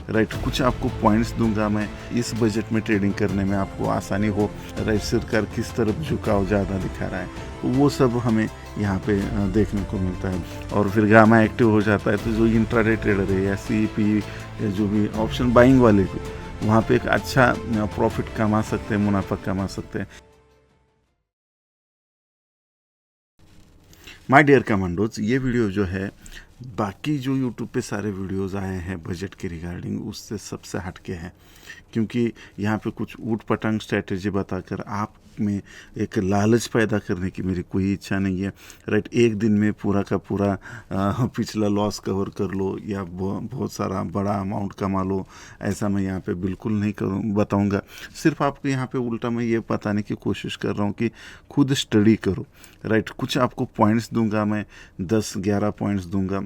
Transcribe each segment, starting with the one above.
Right. कुछ आपको points दूंगा मैं, इस बजट में ट्रेडिंग करने में आपको आसानी हो, राइट। सरकार किस तरफ झुकाव ज़्यादा दिखा रहा है, तो वो सब हमें यहाँ पे देखने को मिलता है। और फिर गामा एक्टिव हो जाता है तो जो इंट्राडे ट्रेडर है या सीईपी या जो भी ऑप्शन बाइंग वाले भी, वहाँ पे एक अच्छा प्रॉफिट कमा सकते हैं, मुनाफा कमा सकते हैं। माय डियर कमांडोज, ये वीडियो जो है बाकी जो यूट्यूब पे सारे वीडियोस आए हैं बजट के रिगार्डिंग, उससे सबसे हटके है, क्योंकि यहाँ पे कुछ ऊट पटांग स्ट्रैटेजी बताकर आप में एक लालच पैदा करने की मेरी कोई इच्छा नहीं है, राइट। एक दिन में पूरा का पूरा पिछला लॉस कवर कर लो या बहुत सारा बड़ा अमाउंट कमा लो, ऐसा मैं यहाँ पे बिल्कुल नहीं करूँ बताऊँगा। सिर्फ आपको यहाँ पे उल्टा मैं ये बताने की कोशिश कर रहा हूँ कि खुद स्टडी करो, राइट। कुछ आपको पॉइंट्स दूंगा मैं, 10-11 पॉइंट्स दूंगा,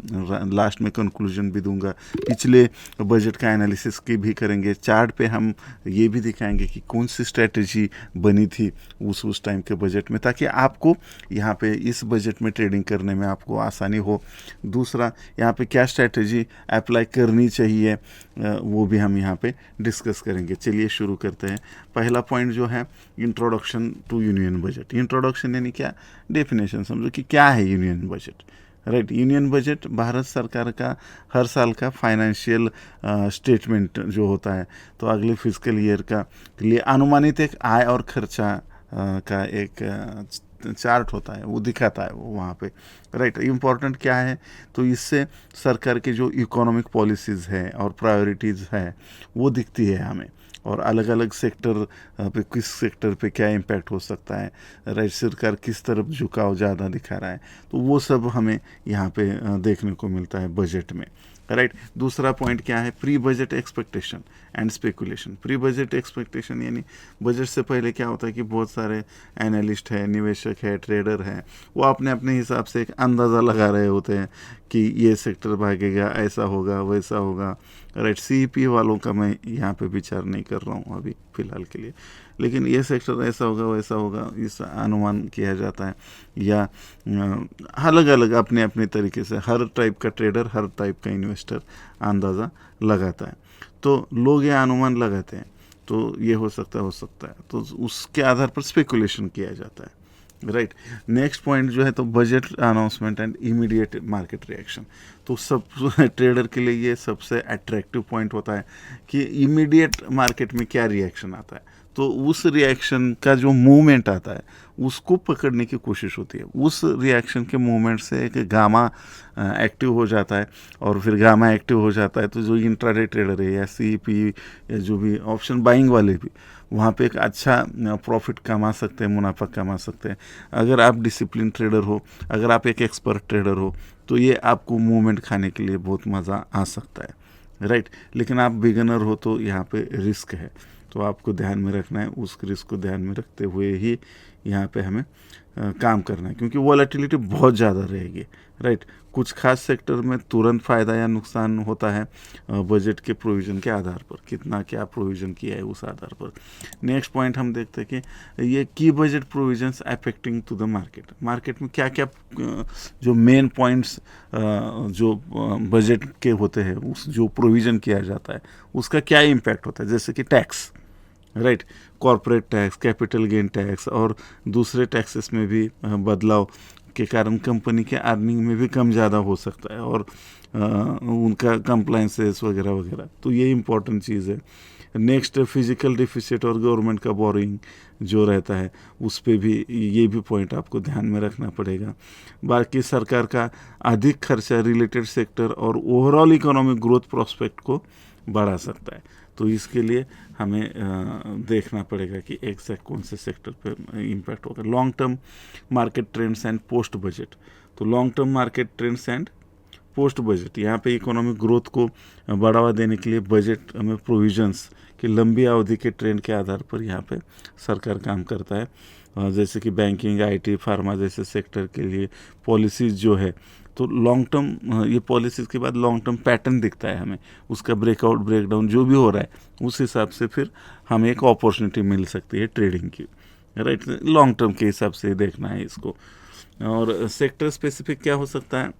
लास्ट में कंक्लूजन भी दूंगा, पिछले बजट का एनालिसिस की भी करेंगे, चार्ट पे हम ये भी दिखाएंगे कि कौन सी स्ट्रेटजी बनी थी उस टाइम के बजट में, ताकि आपको यहाँ पे इस बजट में ट्रेडिंग करने में आपको आसानी हो। दूसरा, यहाँ पे क्या स्ट्रेटजी अप्लाई करनी चाहिए वो भी हम यहाँ पे डिस्कस करेंगे। चलिए शुरू करते हैं। पहला पॉइंट जो है introduction to union budget. Introduction यानी क्या, डेफिनेशन समझो कि क्या है union budget, right. Union budget Bharat सरकार का हर साल का फाइनेंशियल स्टेटमेंट जो होता है, तो अगले फिजिकल ईयर का लिए अनुमानित एक आय और खर्चा का एक चार्ट होता है, वो दिखाता है वो वहाँ पे, राइट। इम्पॉर्टेंट क्या है, तो इससे सरकार की जो इकोनॉमिक पॉलिसीज़ है और प्रायोरिटीज़ है वो दिखती है हमें, और अलग अलग सेक्टर पे किस सेक्टर पे क्या इम्पैक्ट हो सकता है, राइट। सरकार किस तरफ झुकाव ज़्यादा दिखा रहा है, तो वो सब हमें यहाँ पे देखने को मिलता है बजट में, राइट। दूसरा पॉइंट क्या है, pre budget expectation and speculation. Pre budget expectation यानी बजट से पहले क्या होता है कि बहुत सारे एनालिस्ट है, निवेशक है, ट्रेडर हैं, वो अपने अपने हिसाब से एक अंदाज़ा लगा रहे होते हैं कि ये सेक्टर भागेगा, ऐसा होगा, वैसा होगा, राइट। सीईपी वालों का मैं यहाँ पे विचार नहीं कर रहा हूँ अभी फ़िलहाल के लिए, लेकिन ये सेक्टर ऐसा होगा, वैसा होगा, इस अनुमान किया जाता है, या अलग अलग अपने अपने तरीके से हर टाइप का ट्रेडर, हर टाइप का इन्वेस्टर अंदाज़ा लगाता है, तो लोग ये अनुमान लगाते हैं, तो ये हो सकता है, तो उसके आधार पर स्पेकुलेशन किया जाता है, राइट। नेक्स्ट पॉइंट जो है, तो budget announcement and immediate market reaction. तो सब ट्रेडर के लिए ये सबसे अट्रैक्टिव पॉइंट होता है कि इमीडिएट मार्केट में क्या रिएक्शन आता है, तो उस रिएक्शन का जो मूवमेंट आता है उसको पकड़ने की कोशिश होती है। उस रिएक्शन के मूवमेंट से एक गामा एक्टिव हो जाता है, और फिर गामा एक्टिव हो जाता है तो जो इंट्राडे ट्रेडर है या सीईपी या जो भी ऑप्शन बाइंग वाले भी, वहाँ पे एक अच्छा प्रॉफिट कमा सकते हैं, मुनाफा कमा सकते हैं। अगर आप डिसिप्लिन ट्रेडर हो, अगर आप एक एक्सपर्ट ट्रेडर हो, तो ये आपको मूवमेंट खाने के लिए बहुत मज़ा आ सकता है, राइट। लेकिन आप बिगनर हो तो यहाँ पे रिस्क है, तो आपको ध्यान में रखना है, उस रिस्क को ध्यान में रखते हुए ही यहाँ पे हमें काम करना है, क्योंकि वॉलेटिलिटी बहुत ज़्यादा रहेगी, राइट। कुछ खास सेक्टर में तुरंत फ़ायदा या नुकसान होता है बजट के प्रोविज़न के आधार पर, कितना क्या प्रोविज़न किया है उस आधार पर। नेक्स्ट पॉइंट हम देखते हैं कि ये की budget provisions affecting to the market में क्या क्या जो मेन पॉइंट्स जो बजट के होते हैं, उस जो प्रोविज़न किया जाता है उसका क्या इम्पैक्ट होता है, जैसे कि tax, right. Corporate tax, capital gain tax और दूसरे टैक्सेस में भी बदलाव के कारण कंपनी के अर्निंग में भी कम ज़्यादा हो सकता है, और उनका कंप्लाइंसेस वगैरह वगैरह, तो ये इम्पॉर्टेंट चीज़ है। नेक्स्ट, फिजिकल डिफिसिट और गवर्नमेंट का बोरिंग जो रहता है उस पे भी ये भी पॉइंट आपको ध्यान में रखना पड़ेगा। बाकी सरकार का अधिक खर्चा रिलेटेड सेक्टर और ओवरऑल इकोनॉमिक ग्रोथ प्रोस्पेक्ट को बढ़ा सकता है, तो इसके लिए हमें देखना पड़ेगा कि एग्जैक्ट कौन से सेक्टर पे इम्पैक्ट होगा। Long term market trends and post budget. तो long term market trends and post budget, यहाँ पे इकोनॉमिक ग्रोथ को बढ़ावा देने के लिए बजट में प्रोविजंस की लंबी अवधि के ट्रेंड के आधार पर यहाँ पे सरकार काम करता है, जैसे कि बैंकिंग, आईटी, फार्मा जैसे सेक्टर के लिए पॉलिसीज़ जो है, तो लॉन्ग टर्म ये पॉलिसीज़ के बाद लॉन्ग टर्म पैटर्न दिखता है हमें, उसका ब्रेकआउट ब्रेकडाउन जो भी हो रहा है उस हिसाब से फिर हमें एक अपॉर्चुनिटी मिल सकती है ट्रेडिंग की, राइट। लॉन्ग टर्म के हिसाब से देखना है इसको। और सेक्टर स्पेसिफिक क्या हो सकता है,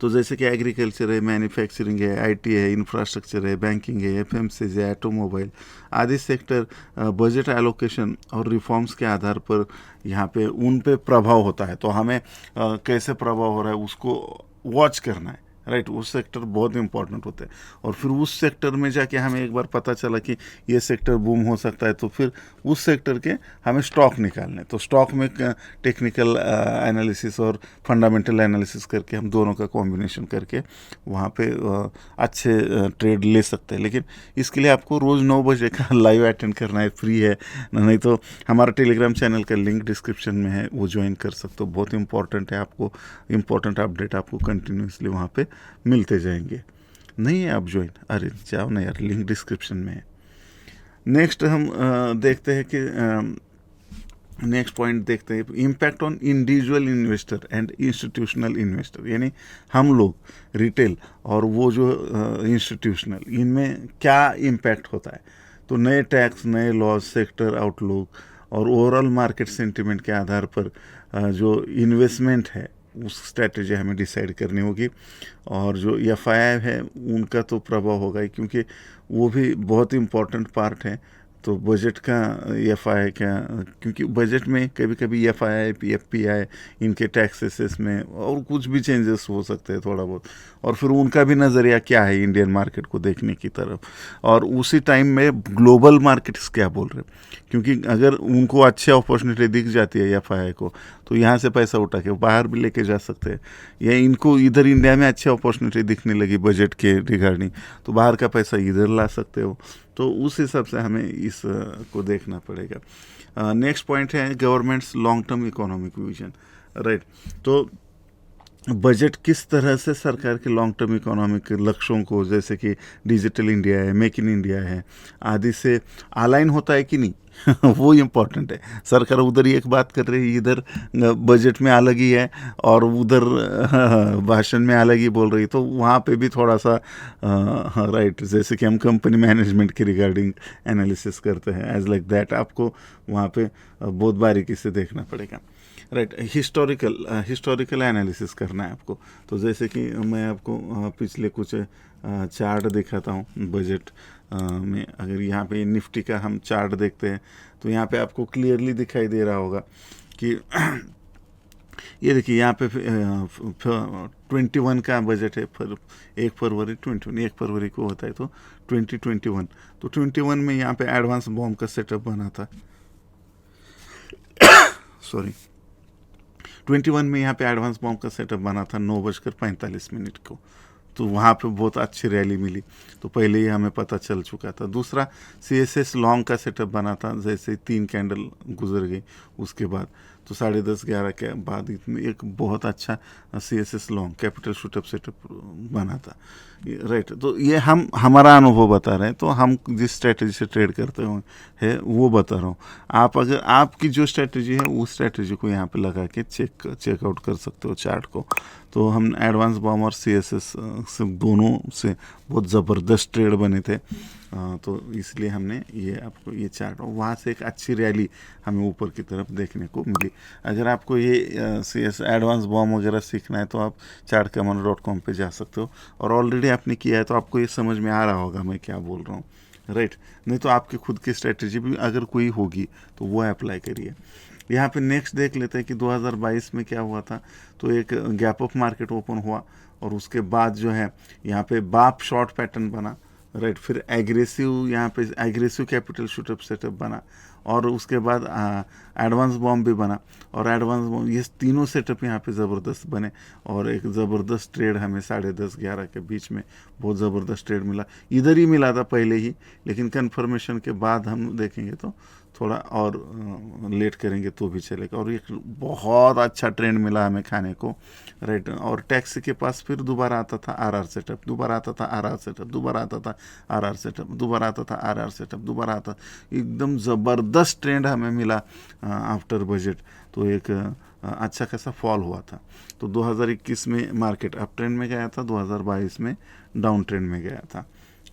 तो जैसे कि एग्रीकल्चर है, मैन्युफैक्चरिंग है, आईटी है, इंफ्रास्ट्रक्चर है, बैंकिंग है, एफएमसीजी है, ऑटोमोबाइल आदि सेक्टर बजट एलोकेशन और रिफॉर्म्स के आधार पर यहाँ पे उन पे प्रभाव होता है। तो हमें कैसे प्रभाव हो रहा है उसको वॉच करना है, राइट। उस सेक्टर बहुत इंपॉर्टेंट होते हैं, और फिर उस सेक्टर में जाके हमें एक बार पता चला कि ये सेक्टर बूम हो सकता है, तो फिर उस सेक्टर के हमें स्टॉक निकालने। तो स्टॉक में टेक्निकल एनालिसिस और फंडामेंटल एनालिसिस करके हम दोनों का कॉम्बिनेशन करके वहाँ पे अच्छे ट्रेड ले सकते हैं। लेकिन इसके लिए आपको रोज़ 9 बजे का लाइव अटेंड करना है, फ्री है। नहीं तो हमारा टेलीग्राम चैनल का लिंक डिस्क्रिप्शन में है, वो ज्वाइन कर सकते हो। बहुत इंपॉर्टेंट है, आपको इंपॉर्टेंट अपडेट आपको कंटिन्यूसली वहाँ पे मिलते जाएंगे। नहीं है आप ज्वाइन, अरे जाओ ना यार, लिंक डिस्क्रिप्शन में है। नेक्स्ट हम देखते हैं कि नेक्स्ट पॉइंट देखते हैं, impact on individual investor and institutional investor, यानी हम लोग रिटेल और वो जो इंस्टीट्यूशनल, इनमें क्या इम्पैक्ट होता है। तो नए टैक्स, नए लॉज, सेक्टर आउटलुक और ओवरऑल मार्केट सेंटिमेंट के आधार पर जो इन्वेस्टमेंट है उस स्ट्रैटेजी हमें डिसाइड करनी होगी। और जो एफआईआई है उनका तो प्रभाव होगा ही, क्योंकि वो भी बहुत इम्पोर्टेंट पार्ट है। तो बजट का एफआईआई का, क्योंकि बजट में कभी कभी एफआईआई, पीएफपीआई, इनके टैक्सेस में और कुछ भी चेंजेस हो सकते हैं थोड़ा बहुत, और फिर उनका भी नज़रिया क्या है इंडियन मार्केट को देखने की तरफ, और उसी टाइम में ग्लोबल मार्केट्स क्या बोल रहे हैं। क्योंकि अगर उनको अच्छी अपॉर्चुनिटी दिख जाती है एफआईआई को, तो यहाँ से पैसा उठा के बाहर भी लेके जा सकते हैं, या इनको इधर इंडिया में अच्छी अपॉर्चुनिटी दिखने लगी बजट के रिगार्डिंग, तो बाहर का पैसा इधर ला सकते हो। तो उस हिसाब से हमें इस को देखना पड़ेगा। नेक्स्ट पॉइंट है governments long term economic vision, right. तो बजट किस तरह से सरकार के लॉन्ग टर्म इकोनॉमिक लक्ष्यों को, जैसे कि डिजिटल इंडिया है, मेक इन इंडिया है आदि से अलाइन होता है कि नहीं वो इम्पोर्टेंट है। सरकार उधर एक बात कर रही है, इधर बजट में अलग ही है, और उधर भाषण में अलग ही बोल रही है। तो वहाँ पे भी थोड़ा सा राइट, जैसे कि हम कंपनी मैनेजमेंट के रिगार्डिंग एनालिसिस करते हैं, एज लाइक दैट आपको वहाँ पे बहुत बारीकी से देखना पड़ेगा, राइट। हिस्टोरिकल एनालिसिस करना है आपको। तो जैसे कि मैं आपको पिछले कुछ चार्ट दिखाता हूँ बजट में। अगर यहाँ पे निफ्टी का हम चार्ट देखते हैं, तो यहाँ पे आपको क्लियरली दिखाई दे रहा होगा कि ये देखिए यहाँ पे 21 का बजट है, 1 फरवरी 1 फरवरी को होता है, तो 2021। तो 21 में यहाँ पे एडवांस बॉम्ब का सेटअप बना था, सॉरी 21 में यहाँ पे एडवांस बॉम्ब का सेटअप बना था 9:45 को। तो वहाँ पे बहुत अच्छी रैली मिली, तो पहले ही हमें पता चल चुका था। दूसरा CSS लॉन्ग का सेटअप बना था, जैसे 3 कैंडल गुजर गई उसके बाद, तो 10:30-11 के बाद इसमें एक बहुत अच्छा CSS long capital shoot up setup बना था, राइट। तो ये हम हमारा अनुभव बता रहे हैं, तो हम जिस स्ट्रैटेजी से ट्रेड करते हैं वो बता रहा हूँ। आप अगर आपकी जो स्ट्रैटेजी है उस स्ट्रैटेजी को यहाँ पे लगा के चेकआउट कर सकते हो चार्ट को। तो हम एडवांस बॉम्ब और CSS से दोनों से बहुत ज़बरदस्त ट्रेड बने थे, तो इसलिए हमने ये आपको ये चार्ट, और वहाँ से एक अच्छी रैली हमें ऊपर की तरफ देखने को मिली। अगर आपको ये CS एडवांस बॉम्ब वगैरह सीखना है, तो आप chartkamano.com पे जा सकते हो, और ऑलरेडी आपने किया है तो आपको ये समझ में आ रहा होगा मैं क्या बोल रहा हूँ, राइट। नहीं तो आपकी खुद की स्ट्रेटजी भी अगर कोई होगी तो वो अप्लाई करिए। यहाँ पे नेक्स्ट देख लेते हैं कि 2022 में क्या हुआ था। तो एक गैप अप मार्केट ओपन हुआ, और उसके बाद जो है यहाँ पे बाप शॉर्ट पैटर्न बना, राइट। फिर एग्रेसिव, यहाँ पे एग्रेसिव कैपिटल शूटअप सेटअप बना, और उसके बाद एडवांस बॉम्ब भी बना, और एडवांस बॉम्ब, ये तीनों सेटअप यहाँ पे ज़बरदस्त बने, और एक ज़बरदस्त ट्रेड हमें 10:30-11 के बीच में बहुत ज़बरदस्त ट्रेड मिला। इधर ही मिला था पहले ही, लेकिन कन्फर्मेशन के बाद हम देखेंगे तो थोड़ा और लेट करेंगे तो भी चलेगा। और एक बहुत अच्छा ट्रेंड मिला हमें खाने को, राइट। और टैक्सी के पास फिर दोबारा आता था RR सेटअप, दोबारा आता था RR सेटअप, दोबारा आता था RR सेटअप, दोबारा आता था RR सेटअप, दोबारा आता, एकदम ज़बरदस्त ट्रेंड हमें मिला आफ्टर बजट। तो एक अच्छा खासा फॉल हुआ था। तो 2021 में मार्केट अप ट्रेंड में गया था, 2022 में डाउन ट्रेंड में गया था,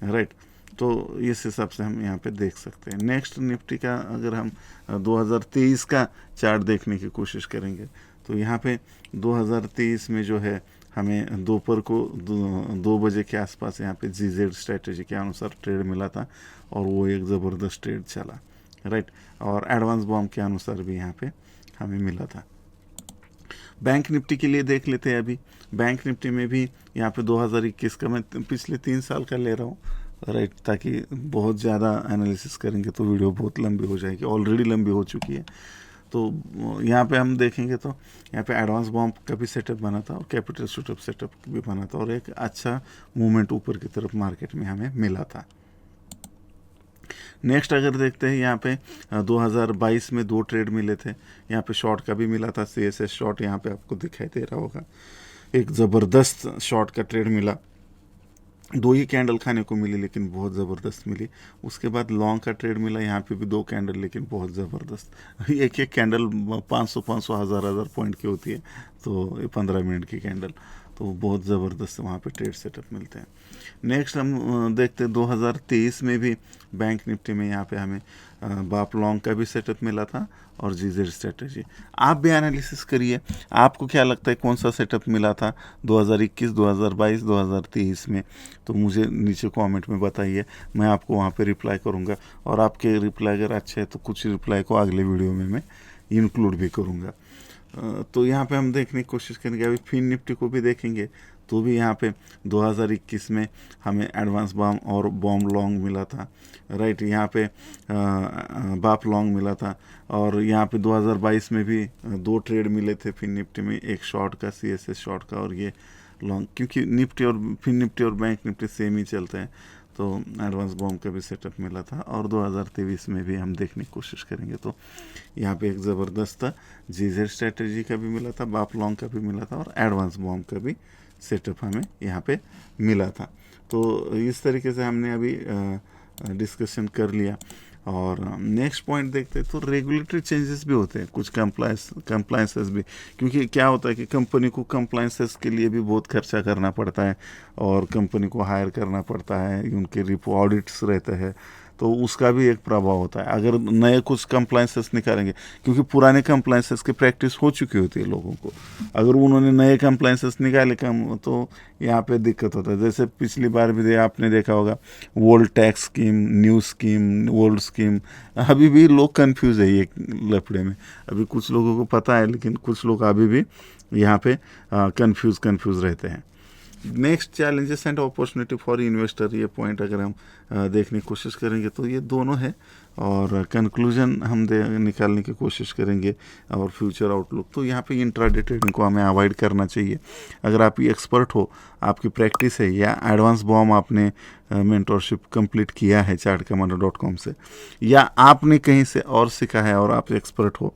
राइट। तो इस हिसाब से हम यहाँ पे देख सकते हैं। नेक्स्ट निफ्टी का अगर हम 2023 का चार्ट देखने की कोशिश करेंगे, तो यहाँ पे 2023 में जो है हमें दोपहर को 2 बजे के आसपास यहाँ पे GZ स्ट्रैटेजी के अनुसार ट्रेड मिला था और वो एक ज़बरदस्त ट्रेड चला, राइट। और एडवांस बॉम्ब के अनुसार भी यहाँ पे हमें मिला था। बैंक निफ्टी के लिए देख लेते हैं। अभी बैंक निफ्टी में भी यहाँ पे 2021 का मैं पिछले 3 साल का ले रहा हूँ, राइट, ताकि बहुत ज़्यादा एनालिसिस करेंगे तो वीडियो बहुत लंबी हो जाएगी, ऑलरेडी लंबी हो चुकी है। तो यहाँ पे हम देखेंगे तो यहाँ पे एडवांस बॉम्ब का भी सेटअप बना था और कैपिटल शूटअप सेटअप भी बना था और एक अच्छा मूवमेंट ऊपर की तरफ मार्केट में हमें मिला था। नेक्स्ट अगर देखते हैं यहाँ पे 2022 में 2 ट्रेड मिले थे। यहाँ पे शॉर्ट का भी मिला था, CSS शॉर्ट यहाँ पे आपको दिखाई दे रहा होगा, एक ज़बरदस्त शॉर्ट का ट्रेड मिला। 2 ही कैंडल खाने को मिली लेकिन बहुत ज़बरदस्त मिली। उसके बाद लॉन्ग का ट्रेड मिला, यहाँ पे भी 2 कैंडल लेकिन बहुत ज़बरदस्त। एक एक कैंडल 500 1000 पॉइंट की होती है, तो 15 मिनट की कैंडल, तो बहुत ज़बरदस्त वहाँ पे ट्रेड सेटअप मिलते हैं। नेक्स्ट हम देखते हैं 2023 में भी बैंक निफ्टी में यहाँ पे हमें बाप लॉन्ग का भी सेटअप मिला था और GZ स्ट्रेटजी। आप भी एनालिसिस करिए, आपको क्या लगता है कौन सा सेटअप मिला था 2021, 2022, 2023 में, तो मुझे नीचे कमेंट में बताइए, मैं आपको वहाँ पे रिप्लाई करूँगा। और आपके रिप्लाई अगर अच्छे हैं तो कुछ रिप्लाई को अगले वीडियो में मैं इंक्लूड भी करूँगा। तो यहाँ पे हम देखने की कोशिश करेंगे। अभी फिन निफ्टी को भी देखेंगे तो भी यहाँ पे 2021 में हमें एडवांस बॉम्ब और बॉम्ब लॉन्ग मिला था, राइट। यहाँ पे बाप लॉन्ग मिला था और यहाँ पे 2022 में भी 2 ट्रेड मिले थे फिन निफ्टी में, एक शॉर्ट का CSS शॉर्ट का और ये लॉन्ग, क्योंकि निफ्टी और फिन निफ्टी और बैंक निफ्टी सेम ही चलते हैं, तो एडवांस बॉम्ब का भी सेटअप मिला था। और 2023 में भी हम देखने की कोशिश करेंगे तो यहाँ पे एक ज़बरदस्त GZ स्ट्रैटेजी का भी मिला था, बाप लॉन्ग का भी मिला था और एडवांस बॉम्ब का भी सेटअप हमें यहाँ पे मिला था। तो इस तरीके से हमने अभी डिस्कशन कर लिया। और नेक्स्ट पॉइंट देखते हैं तो रेगुलेटरी चेंजेस भी होते हैं, कुछ कंप्लायंसेस भी, क्योंकि क्या होता है कि कंपनी को कंप्लायंसेस के लिए भी बहुत खर्चा करना पड़ता है और कंपनी को हायर करना पड़ता है, उनके रिपोर्ट ऑडिट्स रहते हैं, तो उसका भी एक प्रभाव होता है। अगर नए कुछ कंप्लायंसेस निकालेंगे, क्योंकि पुराने कंप्लायंसेस की प्रैक्टिस हो चुकी होती है लोगों को, अगर उन्होंने नए कंप्लायंसेस निकाले कम तो यहाँ पे दिक्कत होता है। जैसे पिछली बार भी आपने देखा होगा old tax scheme, new scheme, old scheme, अभी भी लोग कंफ्यूज है ये लफड़े में। अभी कुछ लोगों को पता है लेकिन कुछ लोग अभी भी यहाँ पे कंफ्यूज रहते हैं। Next challenges and opportunity for investor, ये पॉइंट अगर हम देखने की कोशिश करेंगे तो ये दोनों है और कंक्लूजन हम निकालने की कोशिश करेंगे और फ्यूचर आउटलुक। तो यहाँ पे इंट्राडे ट्रेडिंग को हमें अवॉइड करना चाहिए। अगर आप ये एक्सपर्ट हो, आपकी प्रैक्टिस है या एडवांस बॉम्ब आपने मेंटोरशिप कंप्लीट किया है chartcommander.com से, या आपने कहीं से और सीखा है और आप एक्सपर्ट हो,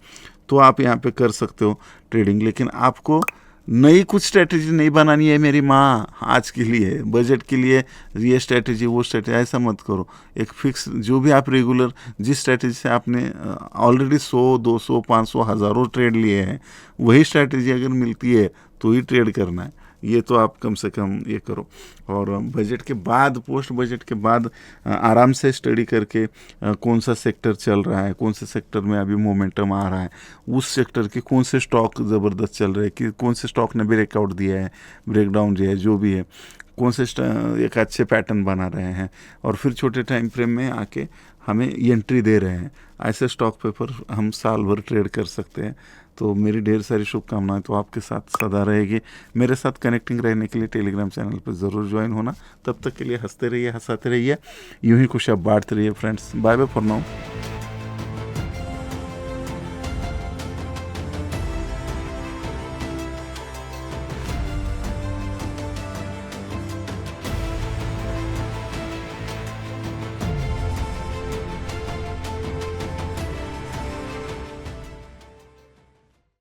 तो आप यहाँ पे कर सकते हो ट्रेडिंग। लेकिन आपको नई कुछ स्ट्रेटेजी नहीं बनानी है मेरी माँ आज के लिए, बजट के लिए ये स्ट्रेटेजी वो स्ट्रेटेजी, ऐसा मत करो। एक फिक्स जो भी आप रेगुलर जिस स्ट्रेटेजी से आपने ऑलरेडी 100, 200, 500, हज़ारों ट्रेड लिए हैं, वही स्ट्रेटेजी अगर मिलती है तो ही ट्रेड करना है। ये तो आप कम से कम ये करो। और बजट के बाद, पोस्ट बजट के बाद आराम से स्टडी करके कौन सा सेक्टर चल रहा है, कौन से सेक्टर में अभी मोमेंटम आ रहा है, उस सेक्टर के कौन से स्टॉक ज़बरदस्त चल रहे हैं, कि कौन से स्टॉक ने ब्रेकआउट दिया है, ब्रेकडाउन दिया है, जो भी है, कौन से एक अच्छे पैटर्न बना रहे हैं, और फिर छोटे टाइम फ्रेम में आके हमें एंट्री दे रहे हैं। ऐसे स्टॉक पेपर हम साल भर ट्रेड कर सकते हैं। तो मेरी ढेर सारी शुभकामनाएं तो आपके साथ सदा रहेगी। मेरे साथ कनेक्टिंग रहने के लिए टेलीग्राम चैनल पर ज़रूर ज्वाइन होना। तब तक के लिए हंसते रहिए, हंसाते रहिए, यूं ही खुशियाँ बांटते रहिए friends. Bye bye for now.